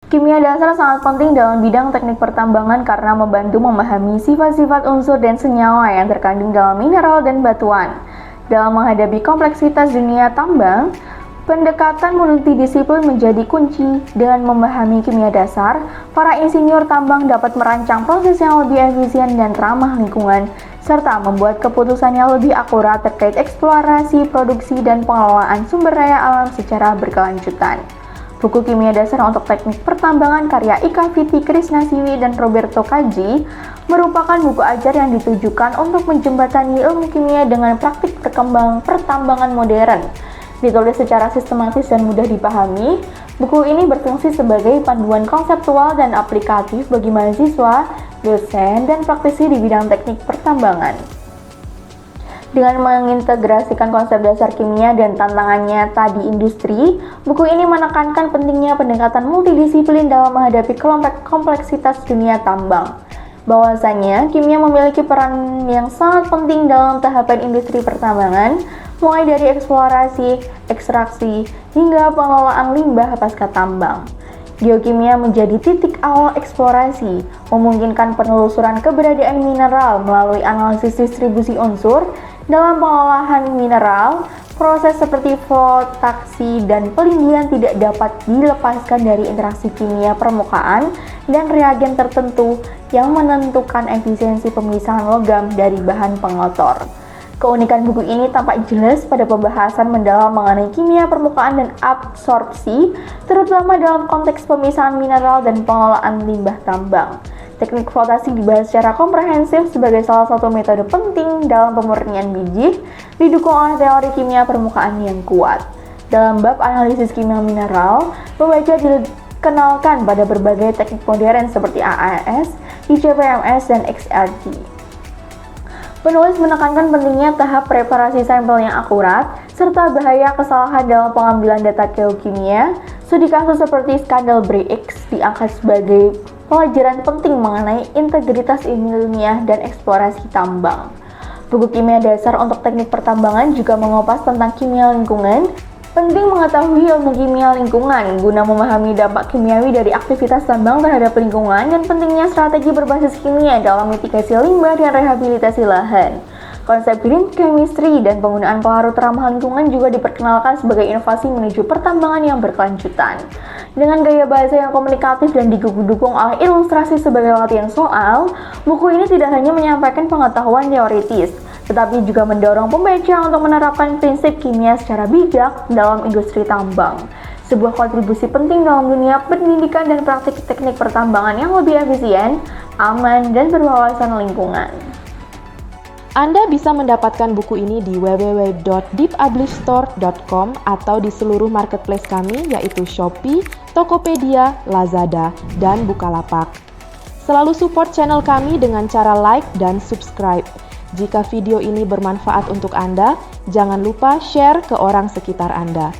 Kimia dasar sangat penting dalam bidang teknik pertambangan karena membantu memahami sifat-sifat unsur dan senyawa yang terkandung dalam mineral dan batuan. Dalam menghadapi kompleksitas dunia tambang, pendekatan multidisiplin menjadi kunci. Dengan memahami kimia dasar, para insinyur tambang dapat merancang proses yang lebih efisien dan ramah lingkungan, serta membuat keputusan yang lebih akurat terkait eksplorasi, produksi, dan pengelolaan sumber daya alam secara berkelanjutan. Buku Kimia Dasar untuk Teknik Pertambangan karya Ika Viti Krisnasiwi dan Roberto Kaji merupakan buku ajar yang ditujukan untuk menjembatani ilmu kimia dengan praktik pertambangan modern. Ditulis secara sistematis dan mudah dipahami, buku ini berfungsi sebagai panduan konseptual dan aplikatif bagi mahasiswa, dosen, dan praktisi di bidang teknik pertambangan. Dengan mengintegrasikan konsep dasar kimia dan tantangan nyata di industri, buku ini menekankan pentingnya pendekatan multidisiplin dalam menghadapi kompleksitas dunia tambang. Bahwasanya, kimia memiliki peran yang sangat penting dalam tahapan industri pertambangan, mulai dari eksplorasi, ekstraksi, hingga pengelolaan limbah pasca tambang. Geokimia menjadi titik awal eksplorasi, memungkinkan penelusuran keberadaan mineral melalui analisis distribusi unsur. Dalam pengolahan mineral, proses seperti flotaksi dan pelindungan tidak dapat dilepaskan dari interaksi kimia permukaan dan reagen tertentu yang menentukan efisiensi pemisahan logam dari bahan pengotor. Keunikan buku ini tampak jelas pada pembahasan mendalam mengenai kimia permukaan dan absorpsi, terutama dalam konteks pemisahan mineral dan pengelolaan limbah tambang. Teknik flotasi dibahas secara komprehensif sebagai salah satu metode penting dalam pemurnian biji, didukung oleh teori kimia permukaan yang kuat. Dalam bab analisis kimia mineral, pembaca dikenalkan pada berbagai teknik modern seperti AAS, ICP-MS, dan XRT. Penulis menekankan pentingnya tahap preparasi sampel yang akurat, serta bahaya kesalahan dalam pengambilan data geokimia. Studi kasus seperti skandal BRIX diangkat sebagai pelajaran penting mengenai integritas ilmiah dan eksplorasi tambang. Buku Kimia Dasar untuk Teknik Pertambangan juga mengupas tentang kimia lingkungan. Penting mengetahui ilmu kimia lingkungan guna memahami dampak kimiawi dari aktivitas tambang terhadap lingkungan dan pentingnya strategi berbasis kimia dalam mitigasi limbah dan rehabilitasi lahan. Konsep green chemistry dan penggunaan pelarut ramah lingkungan juga diperkenalkan sebagai inovasi menuju pertambangan yang berkelanjutan. Dengan gaya bahasa yang komunikatif dan didukung oleh ilustrasi sebagai latihan soal, buku ini tidak hanya menyampaikan pengetahuan teoritis, tetapi juga mendorong pembaca untuk menerapkan prinsip kimia secara bijak dalam industri tambang. Sebuah kontribusi penting dalam dunia pendidikan dan praktik teknik pertambangan yang lebih efisien, aman, dan berwawasan lingkungan. Anda bisa mendapatkan buku ini di www.deepublishstore.com atau di seluruh marketplace kami yaitu Shopee, Tokopedia, Lazada, dan Bukalapak. Selalu support channel kami dengan cara like dan subscribe. Jika video ini bermanfaat untuk Anda, jangan lupa share ke orang sekitar Anda.